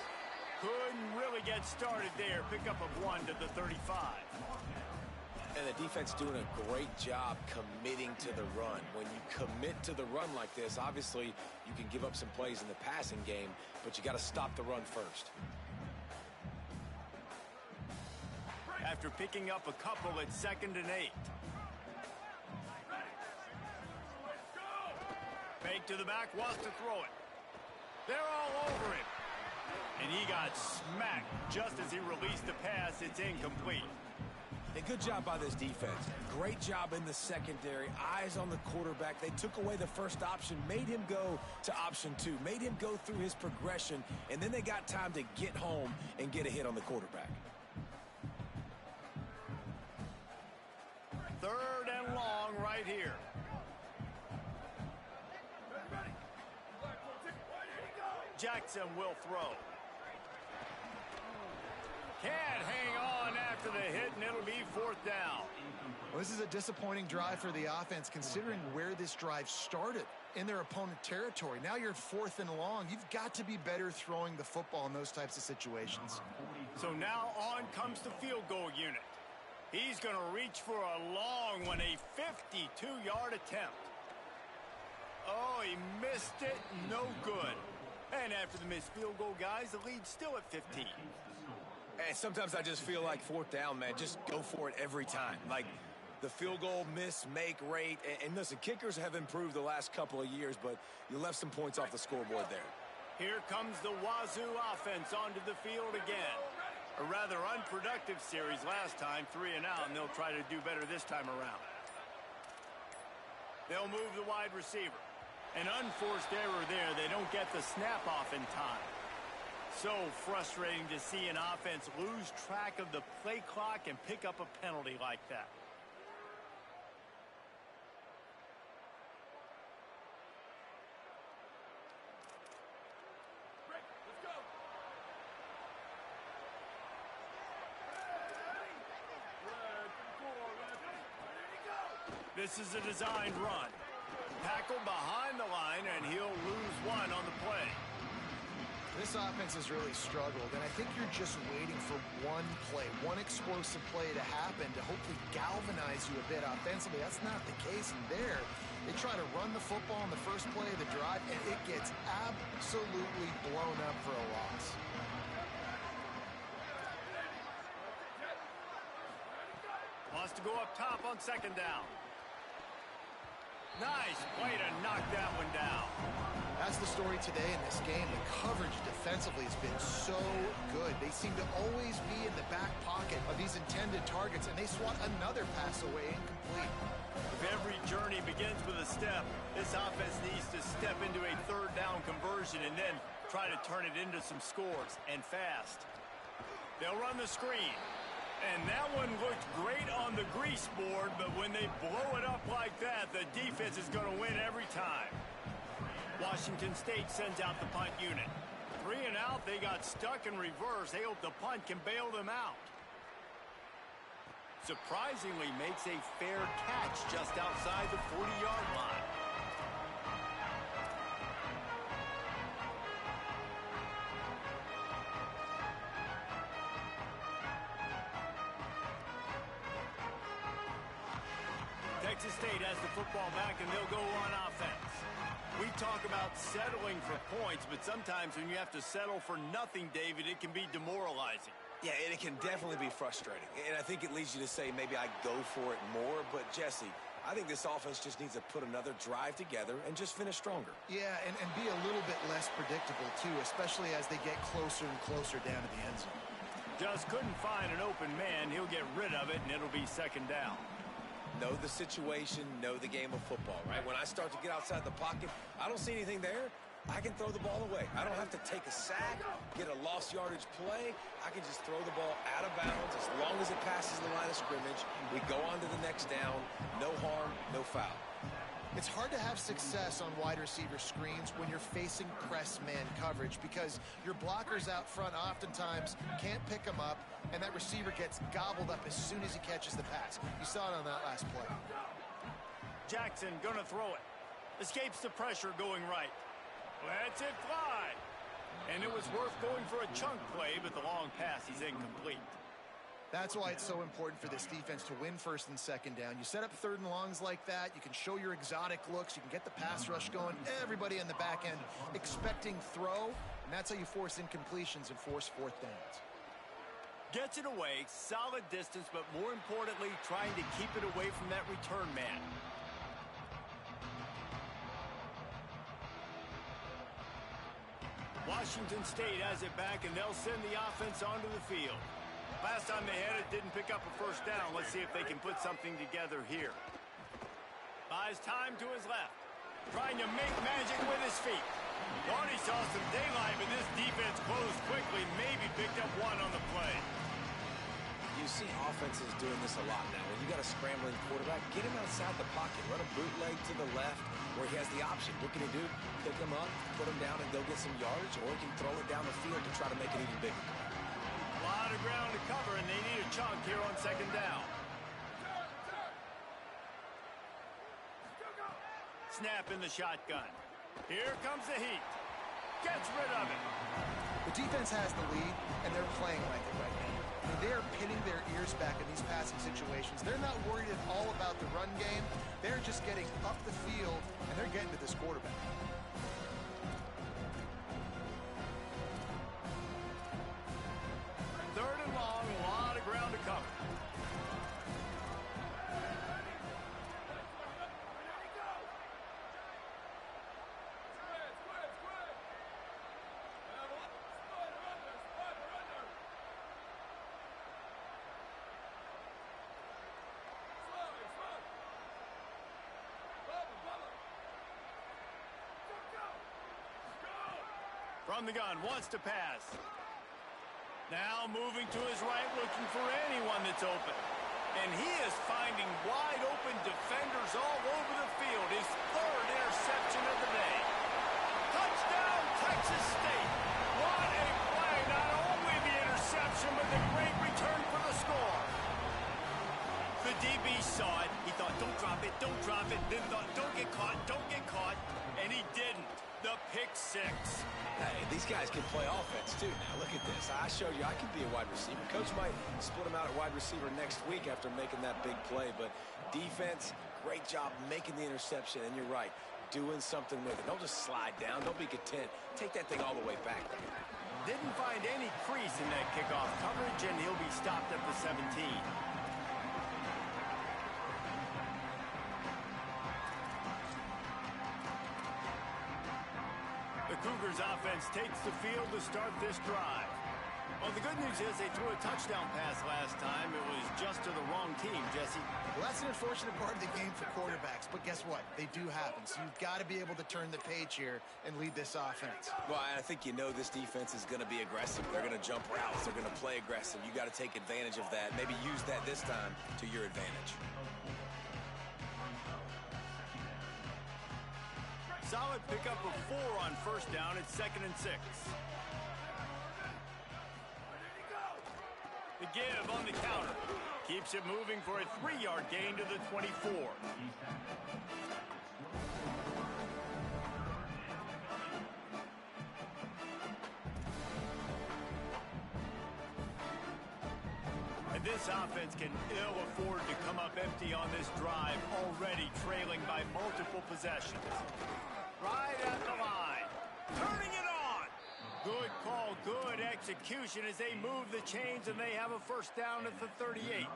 Couldn't really get started there. Pick up a 1 to the 35. And the defense doing a great job committing to the run. When you commit to the run like this, obviously you can give up some plays in the passing game, but you got to stop the run first. After picking up a couple at 2nd and 8. Fake to the back, wants to throw it. They're all over him. And he got smacked just as he released the pass. It's incomplete. A good job by this defense. Great job in the secondary. Eyes on the quarterback. They took away the first option, made him go to option 2, made him go through his progression, and then they got time to get home and get a hit on the quarterback. 3rd and long right here. Jackson will throw. Can't hang on after the hit, and it'll be 4th down. Well, this is a disappointing drive for the offense, considering where this drive started, in their opponent territory. Now you're 4th and long. You've got to be better throwing the football in those types of situations. So now on comes the field goal unit. He's going to reach for a long one, a 52-yard attempt. Oh, he missed it. No good. And after the missed field goal, guys, the lead's still at 15. And sometimes I just feel like 4th down, man, just go for it every time. Like the field goal miss-make rate. And listen, kickers have improved the last couple of years, but you left some points off the scoreboard there. Here comes the Wazoo offense onto the field again. A rather unproductive series last time, 3 and out, and they'll try to do better this time around. They'll move the wide receiver. An unforced error there. They don't get the snap off in time. So frustrating to see an offense lose track of the play clock and pick up a penalty like that. This is a designed run. Tackled behind the line, and he'll lose 1 on the play. This offense has really struggled, and I think you're just waiting for one play, one explosive play to happen to hopefully galvanize you a bit offensively. That's not the case in there. They try to run the football in the first play of the drive, and it gets absolutely blown up for a loss. has to go up top on second down. Nice play to knock that one down. That's the story today in this game. The coverage defensively has been so good. They seem to always be in the back pocket of these intended targets, and they swat another pass away incomplete. If every journey begins with a step, this offense needs to step into a third down conversion and then try to turn it into some scores, and fast. They'll run the screen. And that one looked great on the grease board, but when they blow it up like that, the defense is going to win every time. Washington State sends out the punt unit. 3 and out, they got stuck in reverse. They hope the punt can bail them out. Surprisingly makes a fair catch just outside the 40-yard line. Texas State has the football back, and they'll go on offense. We talk about settling for points, but sometimes when you have to settle for nothing, David, it can be demoralizing. Yeah, and it can definitely be frustrating. And I think it leads you to say maybe I go for it more. But, Jesse, I think this offense just needs to put another drive together and just finish stronger. Yeah, and be a little bit less predictable, too, especially as they get closer and closer down to the end zone. Just couldn't find an open man. He'll get rid of it, and it'll be second down. Know the situation, know the game of football, right? When I start to get outside the pocket, I don't see anything there. I can throw the ball away. I don't have to take a sack, get a lost yardage play. I can just throw the ball out of bounds as long as it passes the line of scrimmage. We go on to the next down. No harm, no foul. It's hard to have success on wide receiver screens when you're facing press man coverage because your blockers out front oftentimes can't pick them up, and that receiver gets gobbled up as soon as he catches the pass. You saw it on that last play. Jackson gonna throw it. Escapes the pressure going right. Lets it fly. And it was worth going for a chunk play, but the long pass is incomplete. That's why it's so important for this defense to win first and second down. You set up third and longs like that. You can show your exotic looks. You can get the pass rush going. Everybody in the back end expecting throw. And that's how you force incompletions and force fourth downs. Gets it away, solid distance, but more importantly, trying to keep it away from that return man. Washington State has it back, and they'll send the offense onto the field. Last time they had it, didn't pick up a first down. Let's see if they can put something together here. Buys time to his left. Trying to make magic with his feet. Thought he saw some daylight, but this defense closed quickly. Maybe picked up one on the play. You see offenses doing this a lot now. When you got a scrambling quarterback, get him outside the pocket. Run a bootleg to the left where he has the option. What can he do? Pick him up, put him down, and go get some yardage, or he can throw it down the field to try to make it even bigger. A lot of ground to cover, and they need a chunk here on second down. Snap in the shotgun. Here comes the heat. Gets rid of it. The defense has the lead, and they're playing like it right now. I mean, they are pinning their ears back in these passing situations. They're not worried at all about the run game. They're just getting up the field, and they're getting to this quarterback. Third and long, a lot of ground to cover. From the gun, wants to pass. Now moving to his right, looking for anyone that's open. And he is finding wide open defenders all over the field. His third interception of the day. Touchdown, Texas State. What a play. Not only the interception, but the great return for the score. The DB saw it. He thought, don't drop it, don't drop it. Then thought, don't get caught, don't get caught. And he didn't. The pick six. Hey, these guys can play offense, too. Now, look at this. I showed you I could be a wide receiver. Coach might split him out at wide receiver next week after making that big play. But defense, great job making the interception. And you're right, doing something with it. Don't just slide down. Don't be content. Take that thing all the way back. Didn't find any crease in that kickoff coverage, and he'll be stopped at the 17. offense takes the field to start this drive. Well, the good news is they threw a touchdown pass last time. It was just to the wrong team, Jesse. Well, that's an unfortunate part of the game for quarterbacks, but guess what? They do happen, so you've got to be able to turn the page here and lead this offense. Well, I think you know this defense is going to be aggressive. They're going to jump routes. They're going to play aggressive. You got to take advantage of that. Maybe use that this time to your advantage. Solid pickup of 4 on first down. It's 2nd and 6. The give on the counter. Keeps it moving for a 3-yard gain to the 24. And this offense can ill afford to come up empty on this drive, already trailing by multiple possessions. Right at the line. Turning it on. Good call, good execution as they move the chains, and they have a first down at the 38.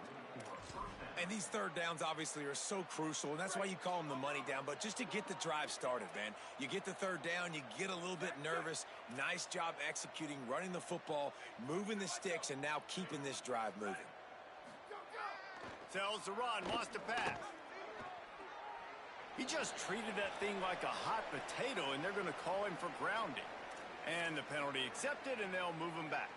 And these third downs obviously are so crucial, and that's why you call them the money down. But just to get the drive started, man, you get the third down, you get a little bit nervous. Nice job executing, running the football, moving the sticks, and now keeping this drive moving. Tells the run, wants to pass. He just treated that thing like a hot potato, and they're going to call him for grounding. And the penalty accepted, and they'll move him back.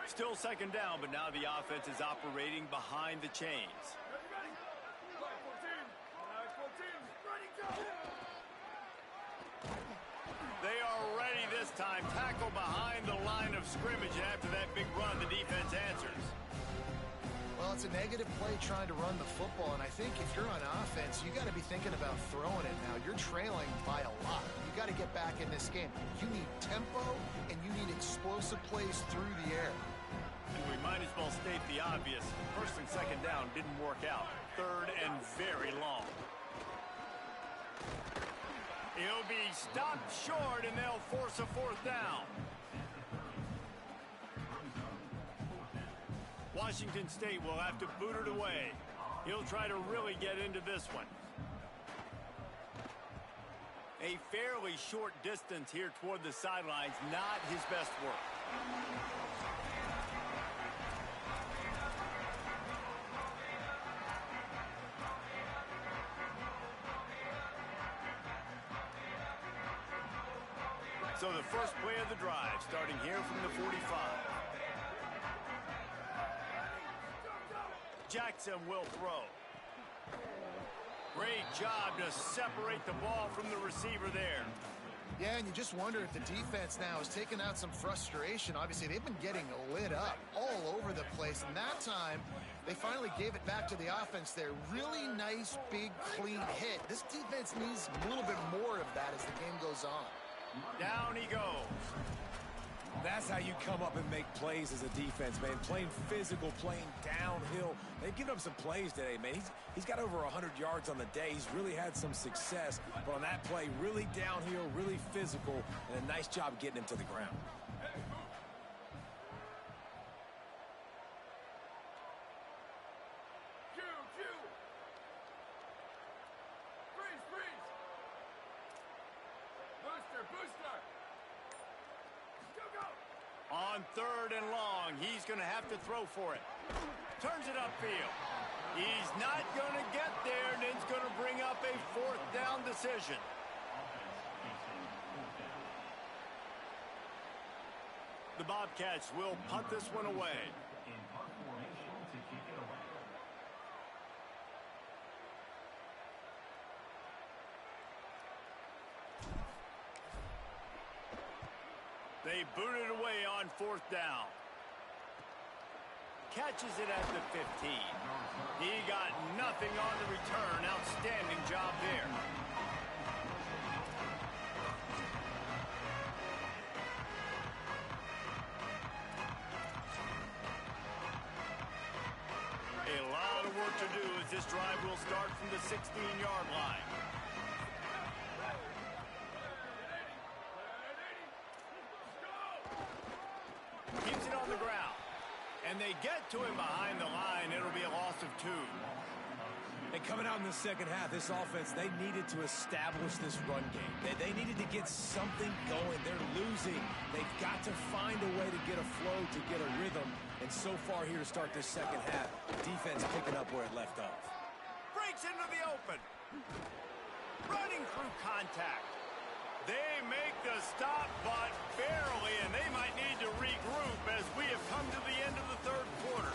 Still second down, but now the offense is operating behind the chains. They are ready this time. Tackle behind the line of scrimmage, and after that big run, the defense answers. Well, it's a negative play trying to run the football, and I think if you're on offense, you got to be thinking about throwing it now. You're trailing by a lot. You got to get back in this game. You need tempo, and you need explosive plays through the air. And we might as well state the obvious. First and second down didn't work out. Third and very long. He'll be stopped short, and they'll force a fourth down. Washington State will have to boot it away. He'll try to really get into this one. A fairly short distance here toward the sidelines, not his best work. So the first play of the drive, starting here from the 45. Jackson will throw. Great job to separate the ball from the receiver there. Yeah, and you just wonder if the defense now is taking out some frustration. Obviously, they've been getting lit up all over the place, and that time they finally gave it back to the offense there. Really nice, big, clean hit. This defense needs a little bit more of that as the game goes on. Down he goes. That's how you come up and make plays as a defense, man. Playing physical, playing downhill. They've given up some plays today, man. He's got over 100 yards on the day. He's really had some success. But on that play, really downhill, really physical, and a nice job getting him to the ground. On third and long, he's going to have to throw for it. Turns it upfield. He's not going to get there, and it's going to bring up a fourth down decision. The Bobcats will punt this one away. In punt formation to kick it away. They boot it away on fourth down. Catches it at the 15. He got nothing on the return. Outstanding job there. A lot of work to do as this drive will start from the 16-yard line. Keeps it on the ground. And they get to him behind the line. It'll be a loss of 2. And coming out in the second half, this offense, they needed to establish this run game. They needed to get something going. They're losing. They've got to find a way to get a flow, to get a rhythm. And so far here to start this second half, defense picking up where it left off. Breaks into the open. Running through contact. They make the stop, but barely, and they might need to regroup as we have come to the end of the third quarter.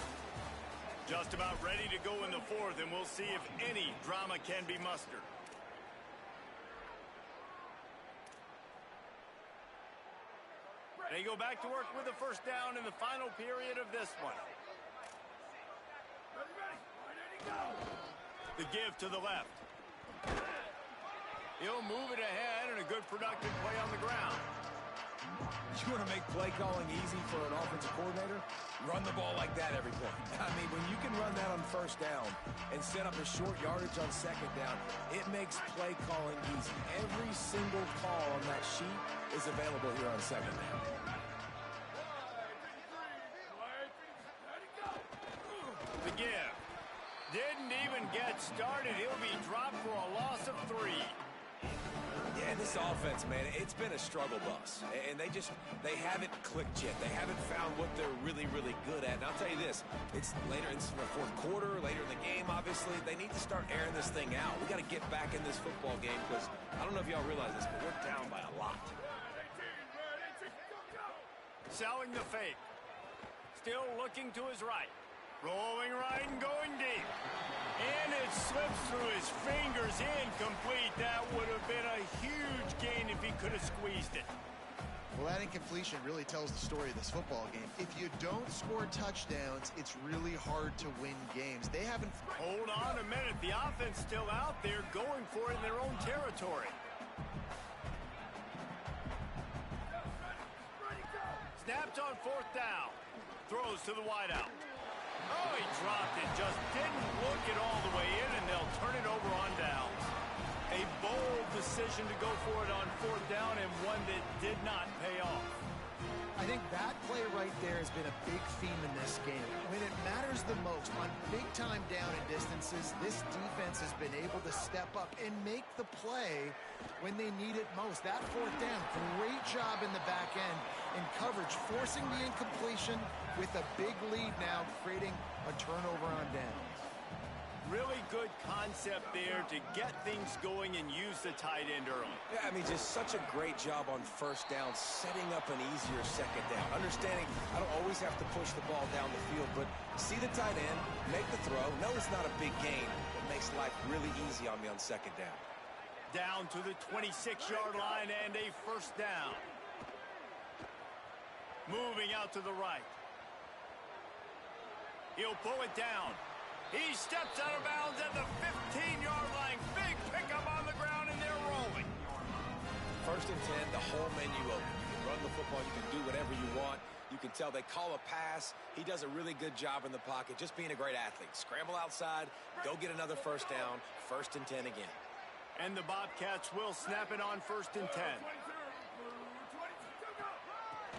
Just about ready to go in the fourth, and we'll see if any drama can be mustered. They go back to work with a first down in the final period of this one. The give to the left. He'll move it ahead, and a good productive play on the ground. You want to make play calling easy for an offensive coordinator? Run the ball like that every play. I mean, when you can run that on first down and set up a short yardage on second down, it makes play calling easy. Every single call on that sheet is available here on second down. The give. Didn't even get started. He'll be dropped for a loss of 3. Yeah, this offense, man, it's been a struggle bus. And they haven't clicked yet. They haven't found what they're really, really good at. And I'll tell you this, it's later in the fourth quarter, later in the game, obviously. They need to start airing this thing out. We got to get back in this football game because I don't know if y'all realize this, but we're down by a lot. Selling the fake. Still looking to his right. Rolling right and going deep. And it slips through his fingers, incomplete. That would have been a huge gain if he could have squeezed it. Well, that incompletion really tells the story of this football game. If you don't score touchdowns, it's really hard to win games. They haven't... Hold on a minute. The offense still out there going for it in their own territory. Snapped on fourth down. Throws to the wideout. Oh, he dropped it. Just didn't look it all the way in, and they'll turn it over on downs. A bold decision to go for it on fourth down, and one that did not pay off. I think that play right there has been a big theme in this game. When it matters the most, on big-time down and distances, this defense has been able to step up and make the play when they need it most. That fourth down, great job in the back end in coverage, forcing the incompletion with a big lead now, creating a turnover on downs. Really good concept there to get things going and use the tight end early. Yeah, I mean, just such a great job on first down, setting up an easier second down. Understanding I don't always have to push the ball down the field, but see the tight end, make the throw. No, it's not a big gain. It makes life really easy on me on second down. Down to the 26-yard line and a first down. Moving out to the right. He'll pull it down. He steps out of bounds at the 15-yard line. Big pickup on the ground, and they're rolling. First and 10, the whole menu open. You can run the football. You can do whatever you want. You can tell they call a pass. He does a really good job in the pocket, just being a great athlete. Scramble outside, go get another first down, first and 10 again. And the Bobcats will snap it on first and 10.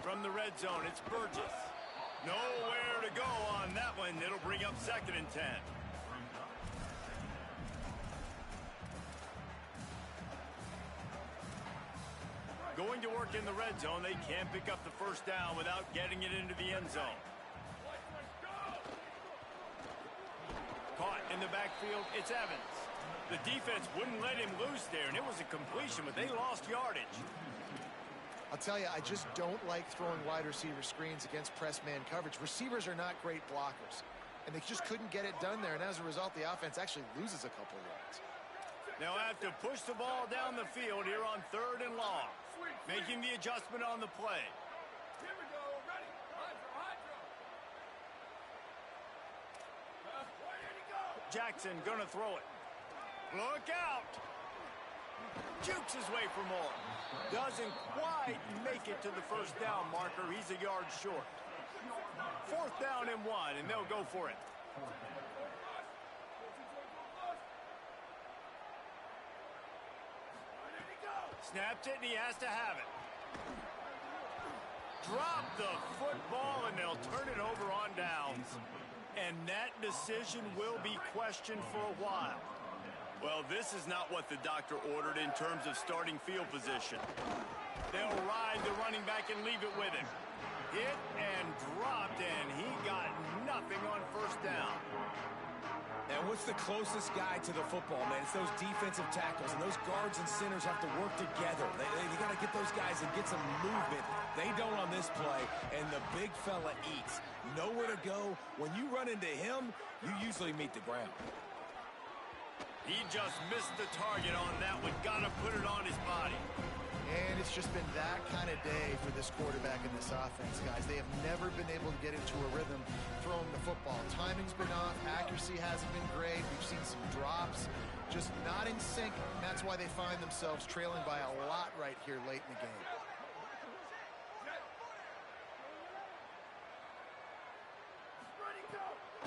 From the red zone, it's Burgess. Nowhere to go on that one. It'll bring up second and 10. Going to work in the red zone. They can't pick up the first down without getting it into the end zone. Caught in the backfield, it's Evans. The defense wouldn't let him loose there, and it was a completion, but they lost yardage. I'll tell you, I just don't like throwing wide receiver screens against press man coverage. Receivers are not great blockers, and they just couldn't get it done there, and as a result, the offense actually loses a couple yards. They'll have to push the ball down the field here on third and long, making the adjustment on the play. Here we go, ready, hydro. Jackson gonna throw it. Look out! Jukes his way for more. Doesn't quite make it to the first down marker. He's a yard short. Fourth down and 1, and they'll go for it. Snapped it, and he has to have it. Drop the football, and they'll turn it over on downs. And that decision will be questioned for a while. Well, this is not what the doctor ordered in terms of starting field position. They'll ride the running back and leave it with him. Hit and dropped, and he got nothing on first down. And what's the closest guy to the football, man? It's those defensive tackles, and those guards and centers have to work together. They got to get those guys and get some movement. They don't on this play, and the big fella eats. Nowhere to go. When you run into him, you usually meet the ground. He just missed the target on that one. Got to put it on his body. And it's just been that kind of day for this quarterback and this offense, guys. They have never been able to get into a rhythm throwing the football. Timing's been off. Accuracy hasn't been great. We've seen some drops. Just not in sync. And that's why they find themselves trailing by a lot right here late in the game.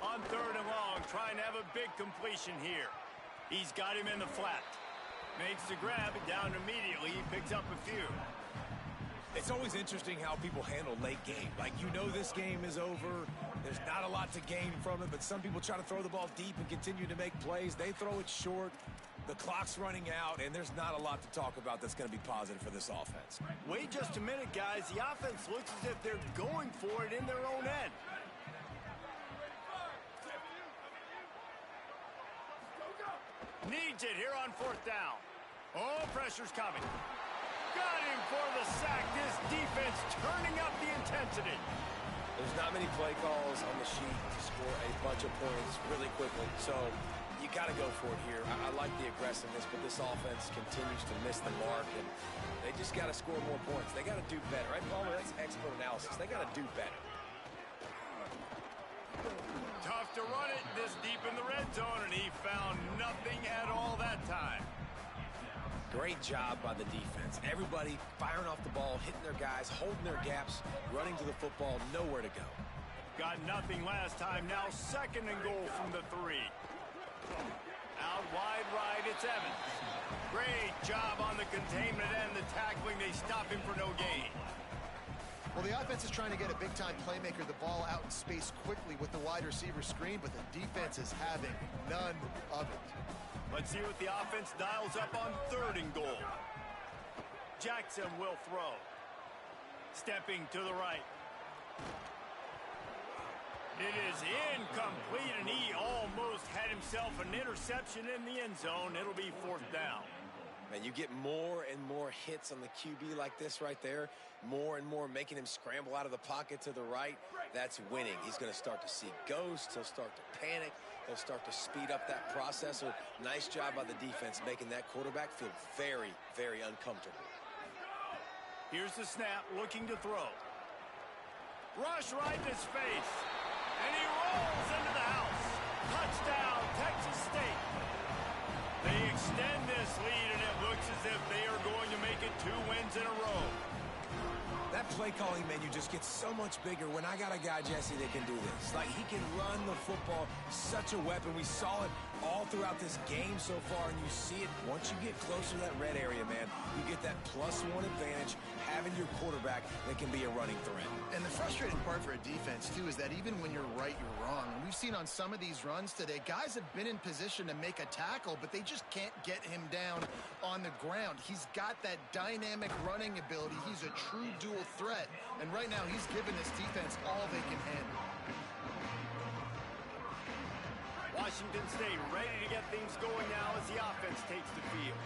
On 3rd and long, trying to have a big completion here. He's got him in the flat. Makes the grab, down immediately. He picks up a few. It's always interesting how people handle late game. Like, you know this game is over. There's not a lot to gain from it, but some people try to throw the ball deep and continue to make plays. They throw it short. The clock's running out, and there's not a lot to talk about that's going to be positive for this offense. Wait just a minute, guys. The offense looks as if they're going for it in their own end. Needs it here on 4th down. Oh, pressure's coming. Got him for the sack. This defense turning up the intensity. There's not many play calls on the sheet to score a bunch of points really quickly, so you got to go for it here. I like the aggressiveness, but this offense continues to miss the mark, and they just got to score more points. They got to do better. Right, Palmer? That's expert analysis. They got to do better. Tough to run it this deep in the red zone, and he found nothing at all that time. Great job by the defense. Everybody firing off the ball, hitting their guys, holding their gaps, running to the football, nowhere to go. Got nothing last time. Now 2nd and goal from the 3. Out wide right, it's Evans. Great job on the containment and the tackling. They stop him for no gain. Well, the offense is trying to get a big-time playmaker the ball out in space quickly with the wide receiver screen, but the defense is having none of it. Let's see what the offense dials up on 3rd and goal. Jackson will throw. Stepping to the right. It is incomplete, and he almost had himself an interception in the end zone. It'll be 4th down. Man, you get more and more hits on the QB like this right there. More and more making him scramble out of the pocket to the right. That's winning. He's going to start to see ghosts. He'll start to panic. He'll start to speed up that process. So nice job by the defense making that quarterback feel very, very uncomfortable. Here's the snap, looking to throw. Rush right in his face. And he rolls into the house. Touchdown, Texas State. They extend this lead, and it looks as if they are going to make it 2 wins in a row. That play calling menu just gets so much bigger when I got a guy, Jesse, that can do this. Like, he can run the football, such a weapon. We saw it all throughout this game so far, and you see it once you get closer to that red area, man. You get that +1 advantage, having your quarterback that can be a running threat. And the frustrating part for a defense, too, is that even when you're right, you're wrong. And we've seen on some of these runs today, guys have been in position to make a tackle, but they just can't get him down on the ground. He's got that dynamic running ability. He's a true dual threat. And right now, he's given this defense all they can handle. Washington State ready to get things going now as the offense takes the field.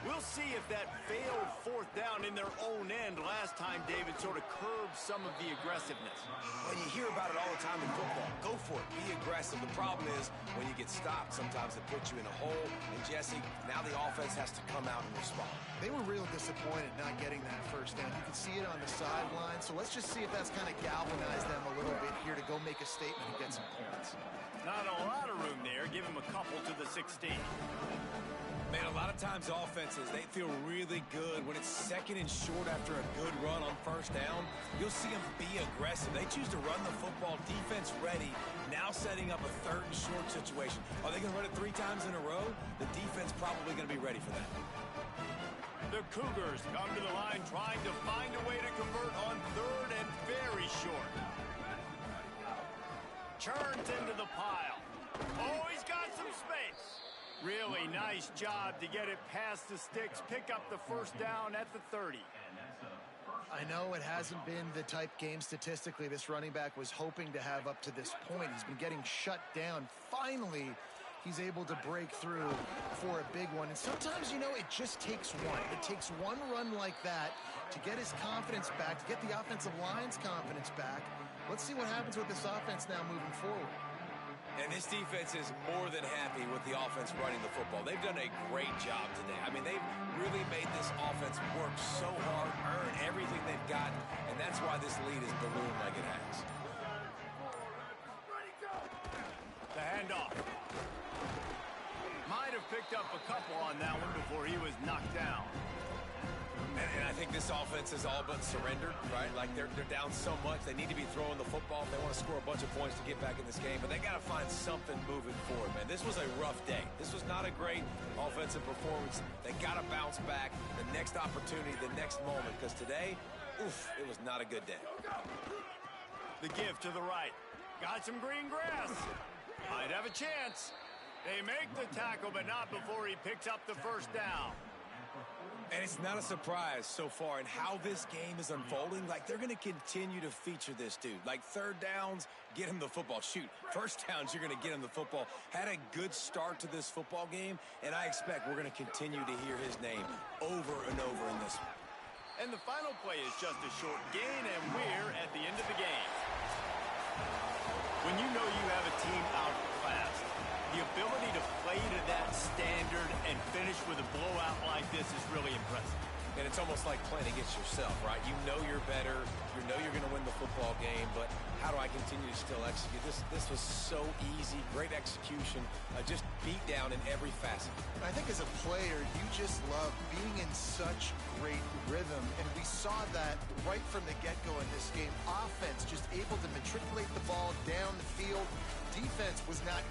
We'll see if that failed 4th down in their own end last time, David, sort of curbed some of the aggressiveness. Well, you hear about it all the time in football. Go for it. Be aggressive. The problem is when you get stopped, sometimes it puts you in a hole. And, Jesse, now the offense has to come out and respond. They were real disappointed not getting that 1st down. You can see it on the sideline. So let's just see if that's kind of galvanized them a little bit here to go make a statement and get some points. Not a lot of room there. Give him a couple to the 16. Man, a lot of times offenses, they feel really good when it's 2nd and short after a good run on 1st down. You'll see them be aggressive. They choose to run the football, defense ready, now setting up a 3rd and short situation. Are they going to run it 3 times in a row? The defense probably going to be ready for that. The Cougars come to the line trying to find a way to convert on 3rd and very short. Churns into the pile. Oh, he's got some space. Really nice job to get it past the sticks, pick up the first down at the 30. I know it hasn't been the type game statistically this running back was hoping to have up to this point. He's been getting shut down. Finally, he's able to break through for a big one. And sometimes, you know, it just takes one. It takes one run like that to get his confidence back, to get the offensive line's confidence back. Let's see what happens with this offense now moving forward. And this defense is more than happy with the offense running the football. They've done a great job today. I mean, they've really made this offense work so hard, earn everything they've got, and that's why this lead is ballooned like it has. The handoff. Might have picked up a couple on that one before he was knocked down. And I think this offense is all but surrendered, right? Like they're down so much. They need to be throwing the football if they want to score a bunch of points to get back in this game. But they got to find something moving forward, man. This was a rough day. This was not a great offensive performance. They got to bounce back the next opportunity, the next moment. Because today, oof, it was not a good day. The give to the right. Got some green grass. Might have a chance. They make the tackle, but not before he picks up the first down. And it's not a surprise so far in how this game is unfolding. Like, they're going to continue to feature this dude. Like, third downs, get him the football. Shoot, first downs, you're going to get him the football. Had a good start to this football game, and I expect we're going to continue to hear his name over and over in this one. And the final play is just a short gain, and we're at the end of the game. When you know you have a team outclassed, the ability to play to that standard and finish with a blowout like this is really impressive. And it's almost like playing against yourself, right? You know you're better. You know you're going to win the football game, but how do I continue to still execute? This was so easy. Great execution. Just beat down in every facet. I think as a player, you just love being in such great rhythm, and we saw that right from the get-go in this game. Offense just able to matriculate the ball down the field. Defense was not